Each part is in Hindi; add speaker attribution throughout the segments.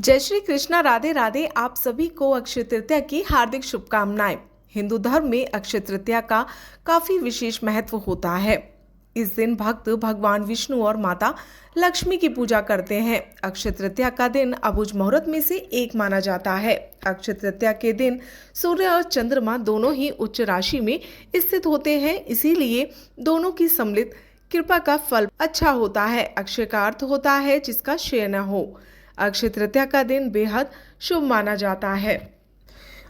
Speaker 1: जय श्री कृष्णा। राधे राधे। आप सभी को अक्षय तृतीया की हार्दिक शुभकामनाएं। हिंदू धर्म में अक्षय तृतीया का काफी विशेष महत्व होता है। इस दिन भक्त भगवान विष्णु और माता लक्ष्मी की पूजा करते हैं। अक्षय तृतीया का दिन अबुझ मुहूर्त में से एक माना जाता है। अक्षय तृतीया के दिन सूर्य और चंद्रमा दोनों ही उच्च राशि में स्थित होते हैं, इसीलिए दोनों की सम्मिलित कृपा का फल अच्छा होता है। अक्षय का अर्थ होता है जिसका क्षय न हो। अक्षय तृतीया का दिन बेहद शुभ माना जाता है।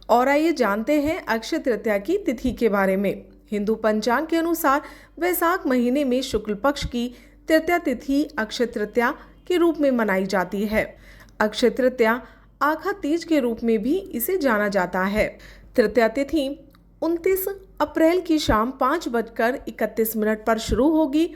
Speaker 1: और आइए जानते हैं अक्षय तृतीया की तिथि के बारे में। हिंदू पंचांग के अनुसार वैशाख महीने में शुक्ल पक्ष की तृतीया तिथि अक्षय तृतीया के रूप में मनाई जाती है। अक्षय तृतीया आखा तीज के रूप में भी इसे जाना जाता है। तृतीया तिथि 29 अप्रैल की शाम 5:31 पर शुरू होगी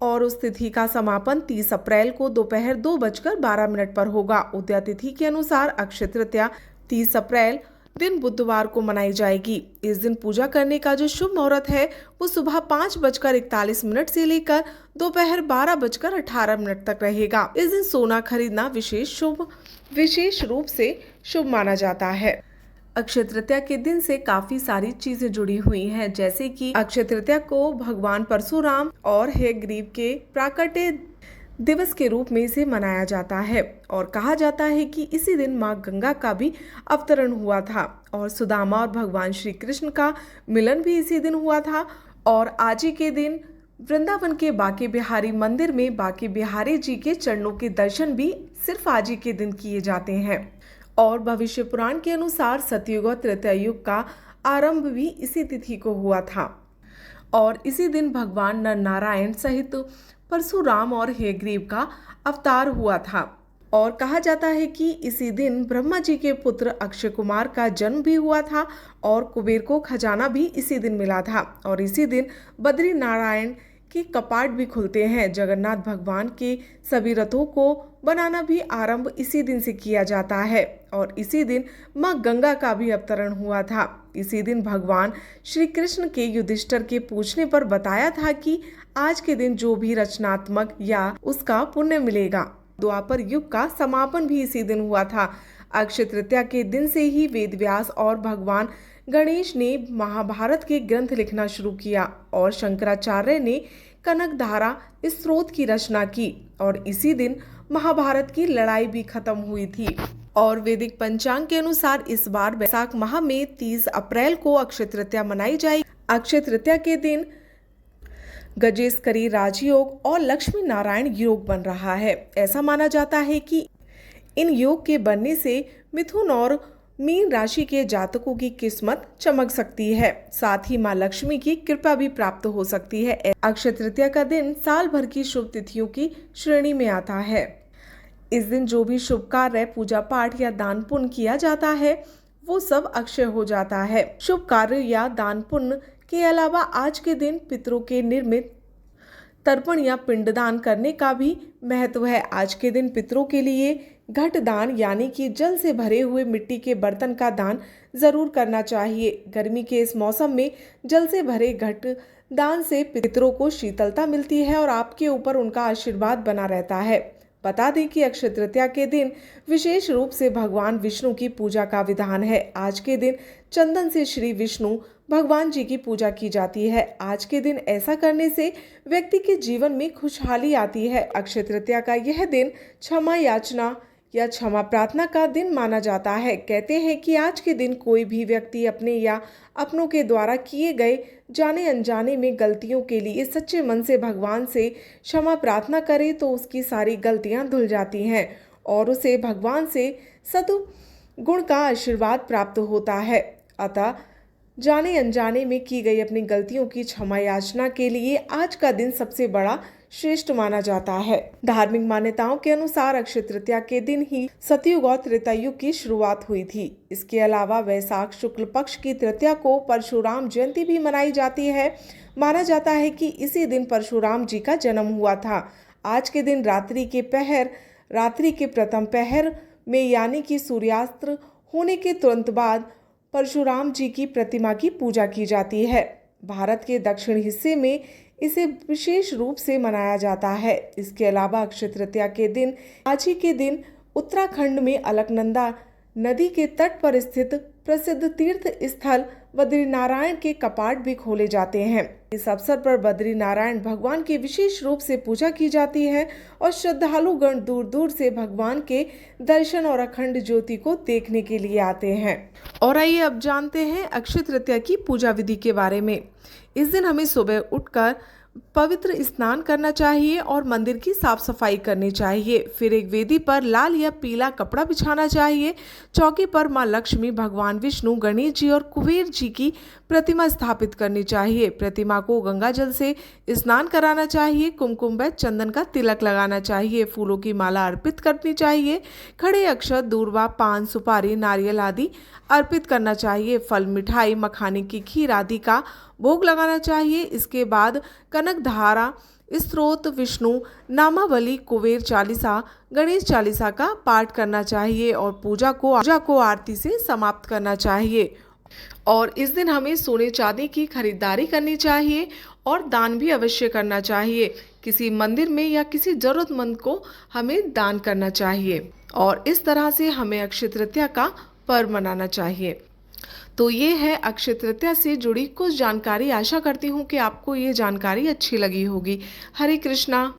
Speaker 1: और उस तिथि का समापन 30 अप्रैल को दोपहर 2:12 पर होगा। उदया तिथि के अनुसार अक्षय तृतीया 30 अप्रैल दिन बुधवार को मनाई जाएगी। इस दिन पूजा करने का जो शुभ मुहूर्त है वो सुबह 5:41 से लेकर दोपहर 12:18 तक रहेगा। इस दिन सोना खरीदना विशेष रूप से शुभ माना जाता है। अक्षय तृतीया के दिन से काफी सारी चीजें जुड़ी हुई हैं, जैसे कि अक्षय तृतीया को भगवान परशुराम और हयग्रीव के प्राकट्य दिवस के रूप में इसे मनाया जाता है। और कहा जाता है कि इसी दिन माँ गंगा का भी अवतरण हुआ था और सुदामा और भगवान श्री कृष्ण का मिलन भी इसी दिन हुआ था। और आज ही के दिन वृंदावन के बांके बिहारी मंदिर में बांके बिहारी जी के चरणों के दर्शन भी सिर्फ आज ही के दिन किए जाते हैं। और भविष्य पुराण के अनुसार सतयुग और त्रेता युग का आरंभ भी इसी तिथि को हुआ था और इसी दिन भगवान नर नारायण सहित परशुराम और हयग्रीव का अवतार हुआ था। और कहा जाता है कि इसी दिन ब्रह्मा जी के पुत्र अक्षय कुमार का जन्म भी हुआ था और कुबेर को खजाना भी इसी दिन मिला था। और इसी दिन बद्री नारायण के कपाट भी खुलते हैं। जगन्नाथ भगवान के सभी रथों को बनाना भी आरंभ इसी दिन से किया जाता है और इसी दिन माँ गंगा का भी अवतरण हुआ था। इसी दिन भगवान श्री कृष्ण के युधिष्ठिर के पूछने पर बताया था कि आज के दिन जो भी रचनात्मक या उसका पुण्य मिलेगा। द्वापर युग का समापन भी इसी दिन हुआ था। अक्षय तृतीया के दिन से ही वेद व्यास और भगवान गणेश ने महाभारत के ग्रंथ लिखना शुरू किया और शंकराचार्य ने कनकधारा स्रोत की रचना की और इसी दिन महाभारत की लड़ाई भी खत्म हुई थी। और वैदिक पंचांग के अनुसार इस बार वैशाख माह में 30 अप्रैल को अक्षय तृतीया मनाई जाएगी। अक्षय तृतीया के दिन गजेस्करी राजयोग और लक्ष्मी नारायण योग बन रहा है। ऐसा माना जाता है कि इन योग के बनने से मिथुन और मीन राशि के जातकों की किस्मत चमक सकती है, साथ ही माँ लक्ष्मी की कृपा भी प्राप्त हो सकती है। अक्षय तृतीया का दिन साल भर की शुभ तिथियों की श्रेणी में आता है। इस दिन जो भी शुभ कार्य, पूजा पाठ या दान पुण्य किया जाता है वो सब अक्षय हो जाता है। शुभ कार्य या दान पुण्य के अलावा आज के दिन पितरों के निर्मित तर्पण या पिंडदान करने का भी महत्व है। आज के दिन पितरों के लिए घट दान यानी कि जल से भरे हुए मिट्टी के बर्तन का दान जरूर करना चाहिए। गर्मी के इस मौसम में जल से भरे घट दान से पितरों को शीतलता मिलती है और आपके ऊपर उनका आशीर्वाद बना रहता है। बता दें कि अक्षय तृतीया के दिन विशेष रूप से भगवान विष्णु की पूजा का विधान है। आज के दिन चंदन से श्री विष्णु भगवान जी की पूजा की जाती है। आज के दिन ऐसा करने से व्यक्ति के जीवन में खुशहाली आती है। अक्षय तृतीया का यह दिन क्षमा याचना या क्षमा प्रार्थना का दिन माना जाता है। कहते हैं कि आज के दिन कोई भी व्यक्ति अपने या अपनों के द्वारा किए गए जाने अनजाने में गलतियों के लिए सच्चे मन से भगवान से क्षमा प्रार्थना करे तो उसकी सारी गलतियां धुल जाती हैं और उसे भगवान से सद्गुण का आशीर्वाद प्राप्त होता है। अतः जाने अनजाने में की गई अपनी गलतियों की क्षमा याचना के लिए आज का दिन सबसे बड़ा श्रेष्ठ माना जाता है। धार्मिक मान्यताओं के अनुसार अक्षय तृतीया के दिन ही सतयुग और त्रेता युग की शुरुआत हुई थी। इसके अलावा वैशाख शुक्ल पक्ष की तृतीया को परशुराम जयंती भी मनाई जाती है। माना जाता है कि इसी दिन परशुराम जी का जन्म हुआ था। आज के दिन रात्रि के प्रथम पहर में यानी कि सूर्यास्त होने के तुरंत बाद परशुराम जी की प्रतिमा की पूजा की जाती है। भारत के दक्षिण हिस्से में इसे विशेष रूप से मनाया जाता है। इसके अलावा अक्षय तृतीया के दिन आज ही के दिन उत्तराखंड में अलकनंदा नदी के तट पर स्थित प्रसिद्ध तीर्थ स्थल बद्रीनारायण के कपाट भी खोले जाते हैं। इस अवसर पर बद्रीनारायण भगवान की विशेष रूप से पूजा की जाती है और श्रद्धालुगण दूर दूर से भगवान के दर्शन और अखंड ज्योति को देखने के लिए आते हैं। और आइए अब जानते हैं अक्षय तृतीया की पूजा विधि के बारे में। इस दिन हमें सुबह उठकर पवित्र स्नान करना चाहिए और मंदिर की साफ सफाई करनी चाहिए। फिर एक वेदी पर लाल या पीला कपड़ा बिछाना चाहिए। चौकी पर मां लक्ष्मी, भगवान विष्णु, गणेश जी और कुबेर जी की प्रतिमा स्थापित करनी चाहिए। प्रतिमा को गंगा जल से स्नान कराना चाहिए। कुमकुम व चंदन का तिलक लगाना चाहिए। फूलों की माला अर्पित करनी चाहिए। खड़े अक्षत, दूर्वा, पान, सुपारी, नारियल आदि अर्पित करना चाहिए। फल, मिठाई, मखाने की खीर आदि का भोग लगाना चाहिए। इसके बाद कनक धारा, स्तोत्र, विष्णु नामावली, कुबेर चालीसा, गणेश चालीसा का पाठ करना चाहिए और पूजा को आरती से समाप्त करना चाहिए। और इस दिन हमें सोने चांदी की खरीदारी करनी चाहिए और दान भी अवश्य करना चाहिए। किसी मंदिर में या किसी जरूरतमंद को हमें दान करना चाहिए और इस तरह से हमें अक्षय तृतीया का पर्व मनाना चाहिए। तो ये है अक्षय तृतीया से जुड़ी कुछ जानकारी। आशा करती हूँ कि आपको ये जानकारी अच्छी लगी होगी। हरे कृष्णा।